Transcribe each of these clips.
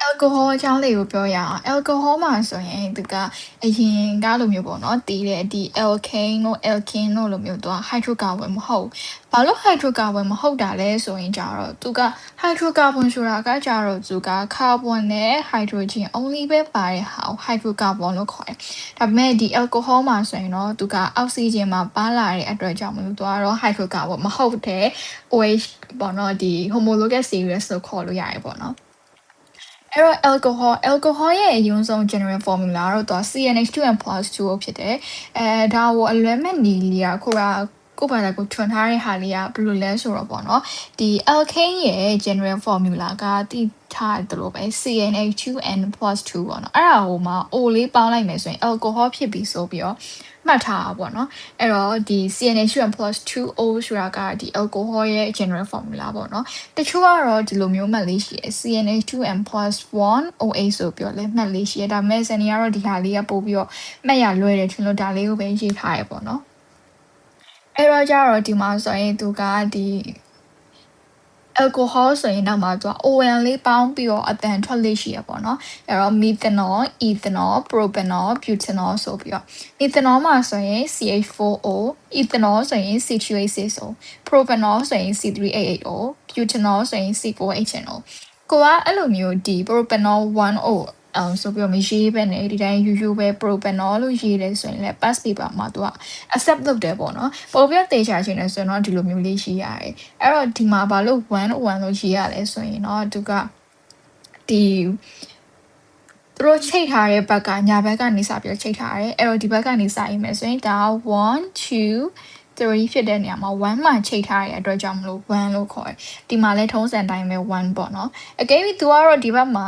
alcohol အကြောင်းလေးကိုပြောရအောင် alcohol မှာဆိုရင်သူကအရင်ကလိုမျိုးပေါ့နော်တည်တဲ့ဒီ alkane တို့ alkene တို့လိုမျိုးသူက hydrocarbon မဟုတ်ဘာလို့ hydrocarbon မဟုတ်တာလဲဆိုရင်ကြတော့သူက hydrocarbon ဆိုတာကကြတော့သူက carbon နဲ့ hydrogen only ပဲပါတဲ့ဟာကို hydrocarbon လို့ခေါ်တယ်ဒါပေမဲ့ဒီ alcohol မှာဆိုရင်တော့သူက oxygen မှာပါလာတဲ့အတွက်ကြောင့်မလို့သူကတော့ hydrocarbon မဟုတ်တဲ့ OH ပေါ့နော်ဒီ homologous series လို့ခေါ်လို့ရတယ်ပေါ့နော်အဲ့တော့ alcohol ရဲ့အရင်ဆုံး general formula တော့သူက CnH2n+2 ဖြစ်တယ်ဒါကိုအလွဲမဲ့နီလီယာခုကကိုယ်ဘာသာကိုထွန်ထားတဲ့ဟာလေးကဘယ်လိုလဲဆိုတော့ပေါ့နော်ဒီ alkane ရဲ့ general formula ကတိထားတယ်လို့ပဲ CnH2n+2 ပေါ့နော်အဲ့ဒါဟိုမှာ O လေးပေါင်းလိုက်မယ်ဆိုရင် alcohol ဖြစ်ပြီဆိုပြီးတော့မှတ်ထားတာပေါ့နော်အဲ့တော့ဒီ CnH2n+2O ဆိုတာကဒီ alcohol ရဲ့ general formula ပေါ့နော်တချို့ကတော့ဒီလိုမျိုးမှတ်လေးရှိတယ် CnH2n+1OH ဆိုပြီးတော့လည်းမှတ်လေးရှိတယ်ဒါပေမဲ့ဇန်နီကတော့ဒီဟာလေးကပို့ပြီးတော့မှတ်ရလွယ်တယ်ထင်လို့ဒါလေးကိုပဲရေးထားရပေါ့နော်အဲ့တော့ကြတော့ဒီမှာဆိုရင်သူကဒီ alcohol ဆိုရင်နောက်မှာသူက ON လေးပေါင်းပြီးတော့အတန်ထွက်လေးရှိရပေါ့နော်အဲ့တော့ methanol ethanol propanol butanol ဆိုပြီးတော့ methanol မှာဆိုရင် CH4O ethanol ဆိုရင် C2H6O propanol ဆိုရင် C3H8O butanol ဆိုရင် C4HNO ကိုကအဲ့လိုမျိုးဒီ propanol 1O ဆိုပြီးတော့မရေးပဲနဲ့ဒီတိုင်းယူယူပဲ propanol လို့ရေးတယ်ဆိုရင်လည်း pass paper မှာသူက accept လုပ်တယ်ပေါ့နော်ပို့ပြီးတေချာရှင်းနေဆိုရင်တော့ဒီလိုမျိုးလေးရေးရတယ်အဲ့တော့ဒီမှာဘာလို့1လို့ရေးရလဲဆိုရင်တော့သူကဒီသူတို့ချိတ်ထားတဲ့ဘက်ကညာဘက်ကနေစပြီးချိတ်ထားတယ်အဲ့တော့ဒီဘက်ကနေစရေးမယ်ဆိုရင်ဒါ1 2 3ဖြစ်တဲ့နေရာမှာ1မှချိန်ထားရတဲ့အတွက်ကြောင့်မလို့1လို့ခေါ်တယ်ဒီမှာလဲထုံးစံတိုင်းပဲ1ပေါ့နော်အကယ်၍သူကတော့ဒီဘက်မှာ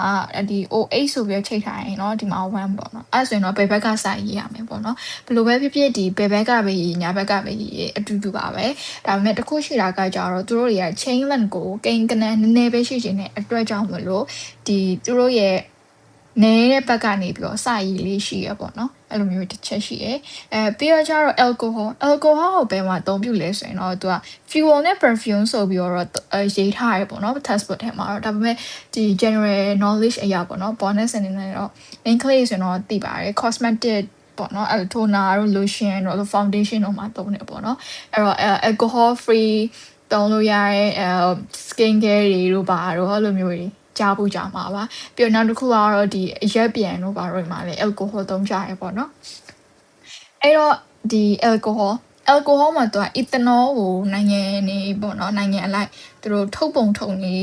ဒီ OH ဆိုပြီးချိန်ထားရင်တော့ဒီမှာ1ပေါ့နော်အဲ့ဆိုရင်တော့ဘယ်ဘက်ကစရေးရမယ်ပေါ့နော်ဘယ်လိုပဲဖြစ်ဖြစ်ဒီဘယ်ဘက်ကပဲရေးညာဘက်ကပဲရေးအတူတူပါပဲဒါပေမဲ့တစ်ခုရှိတာကကြတော့သူတို့တွေက chain length ကိုကိန်းကနန်းနည်းနည်းပဲရှိချင်တဲ့အတွက်ကြောင့်မလို့ဒီသူတို့ရဲ့နေတဲ့ဘက်ကနေပြီးတော့စရေးလေးရှိရပေါ့နော်အဲ့လိုမျိုးတစ်ချက်ရှိရယ်ပြီးတော့ကျတော့ alcohol ကိုဘယ်မှာအသုံးပြုလဲဆိုရင်တော့သူက fuel နဲ့ perfume ဆိုပြီးတော့ရေးထားရပေါ့နော် textbook ထဲမှာတော့ဒါပေမဲ့ဒီ general knowledge အရာပေါ့နော် bonus အနေနဲ့တော့ main class ဆိုတော့သိပါတယ် cosmetic ပေါ့နော်အဲ့ထိုနာတို့ lotion တို့ foundation တို့မှာသုံးနေပေါ့နော်အဲ့တော့ alcohol free သုံးလို့ရတဲ့skin care တွေတို့ပါတော့အဲ့လိုမျိုးတွေကြားဖို့ကြာမှာပါပြီးတော့နောက်တစ်ခုကတော့ဒီရက်ပြန်တို့ပါတော့ဒီမှာလေ alcohol သုံးကြရပေါ့နော်အဲ့တော့ဒီ alcohol မှာသူက ethanol ကိုနိုင်ငံနေပေါ့နော်နိုင်ငံအလိုက်သူတို့ထုတ်ပုံထုတ်နေ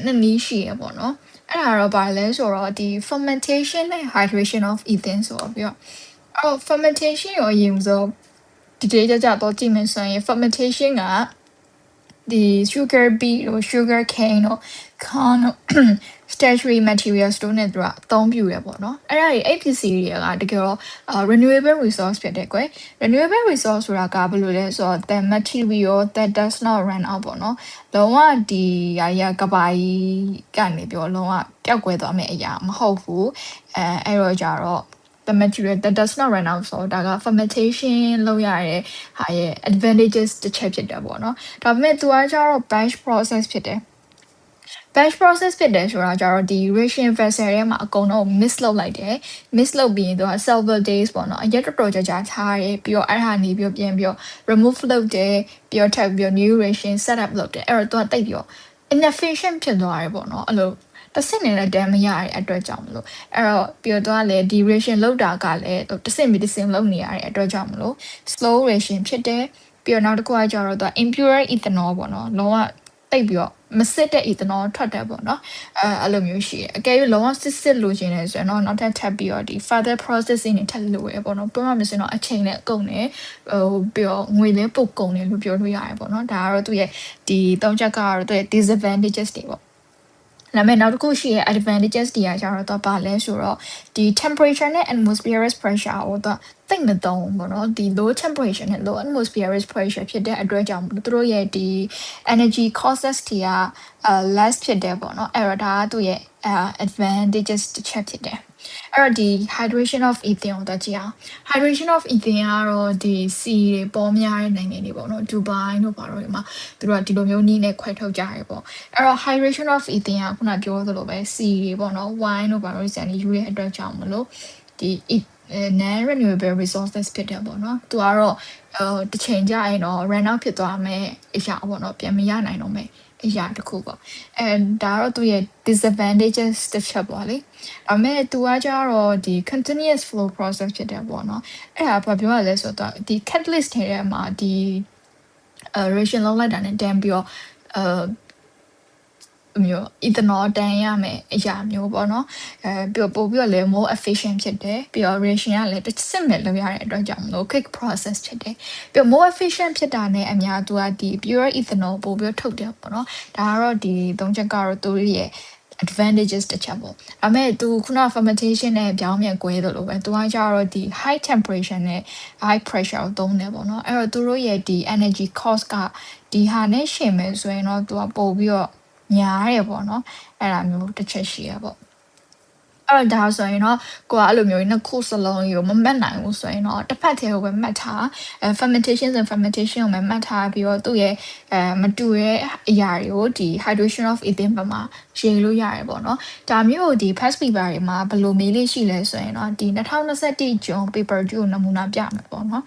နှစ်နည်းရှိရပေါ့နော်အဲ့ဒါတော့ဘာလဲဆိုတော့ဒီ fermentation နဲ့ hydration of ethane ဆိုတော့ပြီးတော့အော် fermentation ရောအရင်ဆိုဒီကြတော့ကြည့်မယ်ဆိုရင် fermentation ကဒီ sugar beet တို့ sugar cane တို့ corn တို့ statuary materials တို့နဲ့သူကအသုံးပြုရပေါ့နော်အဲ့ဒါတွေအဲ့ပစ္စည်းတွေကတကယ်တော့ renewable resource ဖြစ်တယ်ကွယ် renewable resource ဆိုတာကဘယ်လိုလဲဆိုတော့ the material that does not run out ပေါ့နော်လုံးဝဒီအရာကဘာကြီးကနေပြောလုံးဝပျောက်ကွယ်သွားမယ့်အရာမဟုတ်ဘူးအဲ့တော့ကြတော့the material that does not run out ဆိုတော့ဒါက fermentation လုပ်ရတဲ့ဟာရဲ့ advantages တစ်ချက်ဖြစ်တယ်ပေါ့နော်ဒါပေမဲ့သူကကျတော့ batch process ဖြစ်တယ် batch process ဖြစ်တယ်ဆိုတာကျတော့ဒီ ration vessel ထဲမှာအကုန်လုံး mix လုပ်လိုက်တယ် mix လုပ်ပြီးရင်သူက several days ပေါ့နော်အရက်တော်ကြာထားတယ်ပြီးတော့အဲ့ဟာနေပြီးပြန်ပြီးတော့ remove လုပ်တယ်ပြီးတော့ထပ်ပြီးတော့ new ration set up လုပ်တယ်အဲ့တော့သူကတိတ်ပြီးတော့ inefficient ဖြစ်သွားတယ်ပေါ့နော်အဲ့လိုတစ်စက်နဲ့လည်းတန်းမရတဲ့အတွက်ကြောင့်မလို့အဲ့တော့ပြီးတော့လည်း duration လောက်တာကလည်းတစ်စက်ပြီးတစ်စက်လောက်နေရတဲ့အတွက်ကြောင့်မလို့ slow ration ဖြစ်တယ်ပြီးတော့နောက်တစ်ခုကကျတော့သူက impure ethanol ပေါ့နော်လုံးဝတိတ်ပြီးတော့မစစ်တဲ့ ethanol ထွက်တယ်ပေါ့နော်အဲ့လိုမျိုးရှိတယ်အကယ်၍လုံးဝစစ်လို့ခြင်းလဲဆိုရင်တော့နောက်ထပ်ပြီးတော့ဒီ further processing တွေထပ်လုပ်ရပေါ့နော်ပြောမှမစင်တော့အချိန်နဲ့ကုန်တယ်ပြီးတော့ငွေလည်းပုတ်ကုန်တယ်လို့ပြောလို့ရတယ်ပေါ့နော်ဒါကတော့သူရဲ့ဒီ၃ချက်ကတော့သူရဲ့ disadvantages တွေပေါ့ဒါပေမဲ့နောက်တစ်ခုရှိရဲ့ advantages တွေကကျတော့တော့ပါလဲဆိုတော့ဒီ temperature နဲ့ atmospheric pressure ကိုတော့တိတ်မသုံးဘူးเนาะဒီ low temperature နဲ့ low atmospheric pressure ဖြစ်တဲ့အတွက်ကြောင့်သူတို့ရဲ့ဒီ energy costs တွေကless ဖြစ်တယ်ပေါ့เนาะအဲ့တော့ဒါကသူ့ရဲ့ advantages တစ်ချက်ဖြစ်တယ်အဲ့တော့ဒီ hydration of ethane ကိုတော့ကြည့်အောင် hydration of ethane ကတော့ဒီ sea တွေပေါ်များတဲ့နိုင်ငံတွေပေါ့နော် Dubai တို့ဘာလို့ဒီမှာသူတို့ကဒီလိုမျိုးနည်းနဲ့ခွဲထုတ်ကြရပေါ့အဲ့တော့ hydration of ethane ကခုနပြောသလိုပဲ sea တွေပေါ့နော် wine တို့ဘာလို့စံနေယူရတဲ့အတွက်ကြောင့်မလို့ဒီ non renewable resources ဖြစ်တယ်ပေါ့နော်သူကတော့တစ်ချိန်ကြာရင်တော့ run out ဖြစ်သွားမယ်အရာပေါ့နော်ပြန်မရနိုင်တော့မယ်အရာတစ်ခုပေါ့အဲဒါတော့သူရဲ့ disadvantages တစ်ချက်ပေါ့လေဒါပေမဲ့သူကကြတော့ဒီ continuous flow process ဖြစ်တယ်ပေါ့နော်အဲ့ဒါဘာပြောရလဲဆိုတော့ဒီ catalyst ထဲမှာဒီ reaction လောက်လိုက်တာနဲ့တန်းပြီးတော့မျိုး ethanol တန်ရမယ်အရာမျိုးပေါ့နော်ပြီးပို့ပြီးတော့လည်း more efficient ဖြစ်တယ်ပြီးတော့ reaction ကလည်းတစ်စစ်မဲ့လုပ်ရတဲ့အတွက်ကြောင့်မလို့ quick process ဖြစ်တယ်ပြီးတော့ more efficient ဖြစ်တာနဲ့အများသူကဒီ pure ethanol ပို့ပြီးထုတ်တယ်ပေါ့နော်ဒါကတော့ဒီသုံးချက်ကတော့သူရဲ့ advantages တစ်ချက်ပေါ့ဒါပေမဲ့သူခုန fermentation နဲ့ပြောင်းပြန်ကွဲတယ်လို့ပဲသူကကြတော့ဒီ high temperature နဲ့ high pressure ကိုသုံးတယ်ပေါ့နော်အဲ့တော့သူတို့ရဲ့ဒီ energy cost ကဒီဟာနဲ့ရှင်မယ်ဆိုရင်တော့သူကပို့ပြီးတော့ညားရပေါ့နော်အဲ့ဒါမျိုးတစ်ချက်ရှိရပေါ့အဲ့ဒါဆိုရင်တော့ကိုကအဲ့လိုမျိုးနှစ်ခုစလုံးကိုမမှတ်နိုင်ဘူးဆိုရင်တော့တစ်ဖက်တည်းကိုပဲမှတ်ထားfermentation ကိုပဲမှတ်ထားပြီးတော့သူ့ရဲ့မတူတဲ့အရာတွေကိုဒီ hydration of ethane ဘက်မှာရေးလို့ရတယ်ပေါ့နော်ဒါမျိုးဒီ past paper တွေမှာဘယ်လိုမေးလေးရှိလဲဆိုရင်တော့ဒီ2021 June paper 2ကိုနမူနာပြမယ်ပေါ့နော်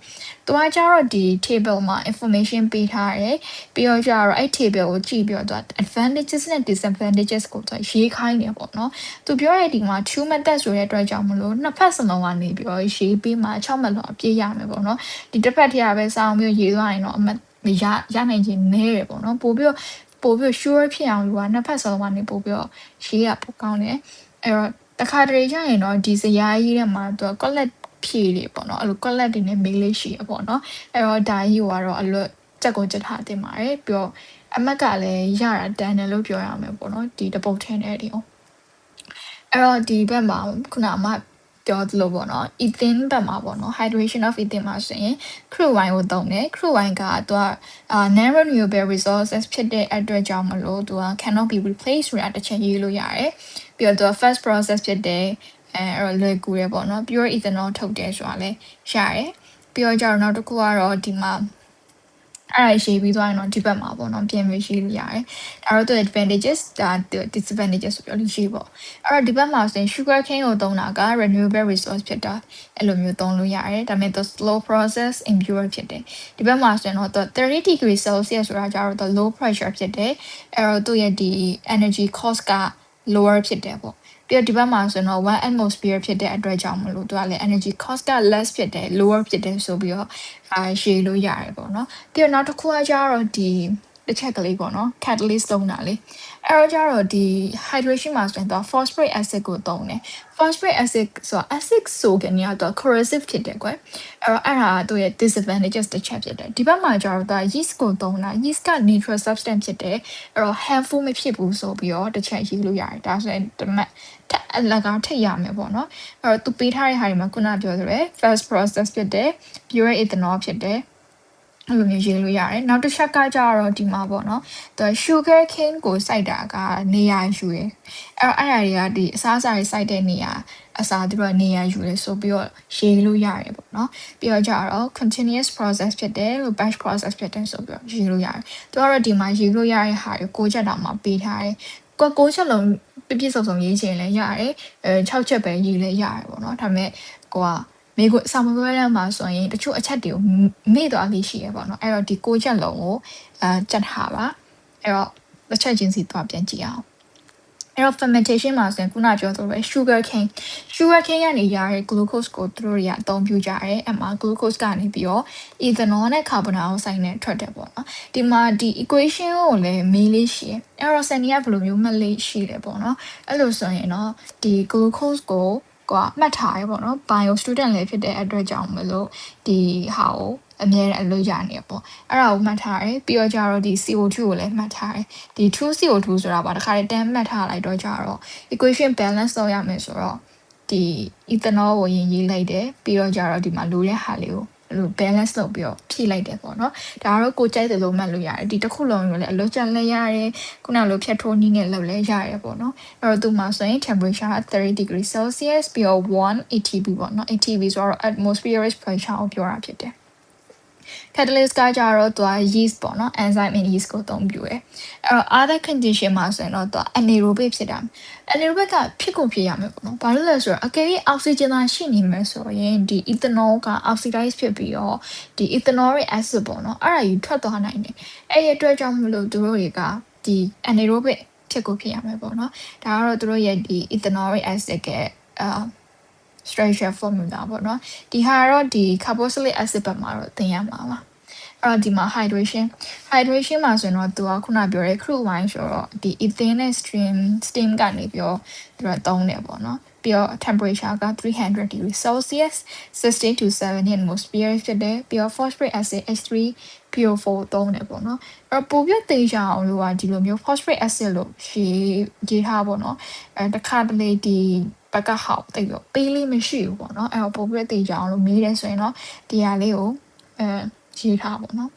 သူကကြတော့ဒီ table မှာ information ပေးထားတယ်ပြီးတော့ကြတော့အဲ့ table ကိုကြည့်ပြီးတော့သူ advantages နဲ့ disadvantages ကိုသူရေးခိုင်းတယ်ပေါ့နော်သူပြောတဲ့ဒီမှာ two method ဆိုတဲ့အတွက်ကြောင့်မလို့နှစ်ဖက်စလုံးကနေပြီးတော့ရေးပြီးမှ6မှတ်လောက်အပြည့်ရမယ်ပေါ့နော်ဒီတစ်ဖက်တည်းကပဲစောင်းပြီးရေးသွားရင်တော့အမှတ်ရနိုင်ခြင်းနည်းတယ်ပေါ့နော်ပို့ပြီး sure ဖြစ်အောင်လို့ကနှစ်ဖက်စလုံးကနေပို့ပြီးတော့ရေးရပိုကောင်းတယ်အဲ့တော့တခါတလေကျရင်တော့ဒီစရာကြီးထဲမှာသူက collect ဖြည့်တွေပေါ့နော်အဲ့လို collect တွေနဲ့ mail လေးရှိရပေါ့နော်အဲ့တော့ဒါကြီးကတော့အလွတ်ချက်ကိုချက်ထားတင်ပါတယ်ပြီးတော့အမက်ကလည်းရတာတန်တယ်လို့ပြောရမယ်ပေါ့နော်ဒီတပုတ်ထင်းတဲ့ဒီအောင်အဲ့တော့ဒီဘက်မှာခုနကပြောသလိုပေါ့နော် ethane ဘက်မှာပေါ့နော် hydration of ethane မှာဆိုရင် crude wine ကိုသုံးတယ် crude wine ကသူကnon renewable resources ဖြစ်တဲ့အတွက်ကြောင့်မလို့သူက cannot be replaced ဆိုတာတစ်ချက်ရေးလို့ရတယ်ပြီးတော့သူက first process ဖြစ်တယ်အဲ့တော့လွယ်ကူရပေါ့နော် pure ethanol ထုတ်တယ်ဆိုတာလည်းရတယ်ပြီးတော့ကြတော့နောက်တစ်ခုကတော့ဒီမှာအဲ့ဒါရေးပြီးသွားရင်တော့ဒီဘက်မှာပေါ့နော်ပြန်ပြီးရေးလို့ရတယ်ဒါတော့သူ advantages ဒါ disadvantages ဆိုပြောလို့ရှိပေါ့အဲ့တော့ဒီဘက်မှာဆိုရင် sugar cane ကိုသုံးတာက renewable resource ဖြစ်တာအဲ့လိုမျိုးသုံးလို့ရတယ်ဒါပေမဲ့ slow process impure ဖြစ်တယ်ဒီဘက်မှာဆိုရင်တော့30 degree Celsius ဆိုတာကြတော့ low pressure ဖြစ်တယ်အဲ့တော့သူရဲ့ဒီ energy cost က lower ဖြစ်တယ်ပေါ့ပြီးတော့ဒီဘက်မှာဆိုရင်တော့1 atmosphere ဖြစ်တဲ့အတွက်ကြောင့်မလို့သူကလည်း energy cost က less ဖြစ်တယ် lower ဖြစ်တယ်ဆိုပြီးတော့ရေးလို့ရတယ်ပေါ့နော်ပြီးတော့နောက်တစ်ခုကကြတော့ဒီတစ်ချက်ကလေးပေါ့နော် catalyst သုံးတာလေအဲ့တော့ကြတော့ဒီ hydration မှာဆိုရင်တော့ phosphoric acid ကိုသုံးတယ် phosphoric acid ဆိုတာ acid ဆိုကြနေတော့ corrosive ဖြစ်တယ်ကွယ်အဲ့တော့အဲ့ဒါသူရဲ့ disadvantages တစ်ချက်ဖြစ်တယ်ဒီဘက်မှာကြတော့ yeast ကိုသုံးတာ yeast က neutral substance ဖြစ်တယ်အဲ့တော့ harmful မဖြစ်ဘူးဆိုပြီးတော့တစ်ချက်ရေးလို့ရတယ်ဒါဆိုရင်တမတ်အလကားထည့်ရမယ်ပေါ့နော်အဲ့တော့သူပေးထားတဲ့ဟာတွေမှာခုနပြောသလို first process ဖြစ်တယ် pure ethanol ဖြစ်တယ်အဲ့လိုမျိုးရေးလို့ရတယ်နောက်တစ်ချက်ကကြတော့ဒီမှာပေါ့နော်သူ sugar cane ကိုစိုက်တာကနေရာယူရယ်အဲ့ဒါတွေကဒီအစားအစာတွေစိုက်တဲ့နေရာအစားသူတို့ကနေရာယူရယ်ဆိုပြီးတော့ရေးလို့ရတယ်ပေါ့နော်ပြီးတော့ကြတော့ continuous process ဖြစ်တယ်လို့ batch process ဖြစ်တယ်ဆိုပြီးတော့ရေးလို့ရတယ်သူကတော့ဒီမှာရေးလို့ရတဲ့ဟာကို6ချက်တောင်မှပေးထားတယ်ကို6ချက်လုံးပြည့်စုံရေးချင်လည်းရတယ်6ချက်ပဲရေးလည်းရတယ်ပေါ့နော်ဒါပေမဲ့ကိုကမိကိုစာမပွဲထဲမှာဆိုရင်တချို့အချက်တွေကိုမေ့သွားလေးရှိရပေါ့နော်အဲ့တော့ဒီ6ချက်လုံးကိုကြက်ထားပါအဲ့တော့တစ်ချက်ချင်းစီသွားပြန်ကြည့်အောင်အဲ့တော့ fermentation မှာဆိုရင်ခုနပြောသလိုပဲ sugar cane ကနေရတဲ့ glucose ကိုသူတို့တွေကအသုံးပြုကြတယ်အဲ့မှာ glucose ကနေပြီးတော့ ethanol နဲ့ carbon dioxide နဲ့ထွက်တယ်ပေါ့နော်ဒီမှာဒီ equation ကိုလည်းမေးလေးရှိတယ်အဲ့တော့ Sunny ကဘယ်လိုမျိုးမှတ်လေးရှိတယ်ပေါ့နော်အဲ့လိုဆိုရင်တော့ဒီ glucose ကိုမှတ်ထားရပေါ့နော် bio student လည်းဖြစ်တဲ့အတွက်ကြောင့်မလို့ဒီဟာကိုအမြဲတမ်းအလုပ်ရနေပေါ့အဲ့ဒါကိုမှတ်ထားတယ်ပြီးတော့ကြတော့ဒီ CO2 ကိုလည်းမှတ်ထားတယ်ဒီ 2 CO2 ဆိုတာပါတခါတည်းတန်းမှတ်ထားလိုက်တော့ကြတော့ equation balance လုပ်ရမယ်ဆိုတော့ဒီ ethanol ကိုရေးလိုက်တယ်ပြီးတော့ကြတော့ဒီမှာလိုတဲ့ဟာလေးကို balance လုပ်ပြီးတော့ဖြည့်လိုက်တယ်ပေါ့နော်ဒါကတော့ကိုကြိုက်တယ်လို့မှတ်လို့ရတယ်ဒီတစ်ခုလုံးကိုလည်းအလွတ်ကျန်လဲရတယ်ခုနလိုဖြတ်ထိုးနည်းနဲ့လုပ်လဲရတယ်ပေါ့နော်အဲ့တော့သူမှာဆိုရင် temperature 30 degree Celsius ပြီးတော့1 ATP ပေါ့နော် ATP ဆိုတော့ atmospheric pressure ကိုပြောတာဖြစ်တယ်catalyst ကကြတော့သူက yeast ပေါ့နော် enzyme in yeast ကိုအသုံးပြုတယ်အဲ့တော့ other condition မှာဆိုရင်တော့သူက anaerobic ဖြစ်တာ anaerobic ကဖြစ်ကုန်ဖြစ်ရမယ်ပေါ့နော်ဘာလို့လဲဆိုတော့အကယ်၍ oxygen သာရှိနေမယ်ဆိုရင်ဒီ ethanol က oxidize ဖြစ်ပြီးတော့ဒီ ethanolic acid ပေါ့နော်အဲ့ဒါကြီးထွက်သွားနိုင်တယ်အဲ့ဒီအတွက်ကြောင့်မလို့သူတို့တွေကဒီ anaerobic ဖြစ်ကုန်ဖြစ်ရမယ်ပေါ့နော်ဒါကတော့သူတို့ရဲ့ဒီ ethanolic acid ကstructure formula ပေါ့နော်ဒီဟာတော့ဒီ carboxylic acid ဘက်မှာတော့သင်ရမှာပါအဲ့တော့ဒီမှာ hydration မှာဆိုရင်တော့သူကခုနပြောတဲ့ crude wine ဆိုတော့ဒီ ethane နဲ့ steam ကနေပြီးတော့သူကသုံးတယ်ပေါ့နော်ပြီးတော့ temperature က300 degree Celsius 60 to 70 atmosphere ဖြစ်တယ်ပြီးတော့ phosphoric acid H3PO4 သုံးတယ်ပေါ့နော်အဲ့ပိုပြသေးချအောင်လို့ကဒီလိုမျိုး phosphoric acid လို့ရေးထားပေါ့နော်တခါတလေဒီဘက်ကဟောက်တိတ်တော့ပေးလေးမရှိဘူးပေါ့နော်အဲ့တော့ပိုပြသေးချအောင်လို့မေးတယ်ဆိုရင်တော့ဒီဟာလေးကိုရေးထားပေါ့နော်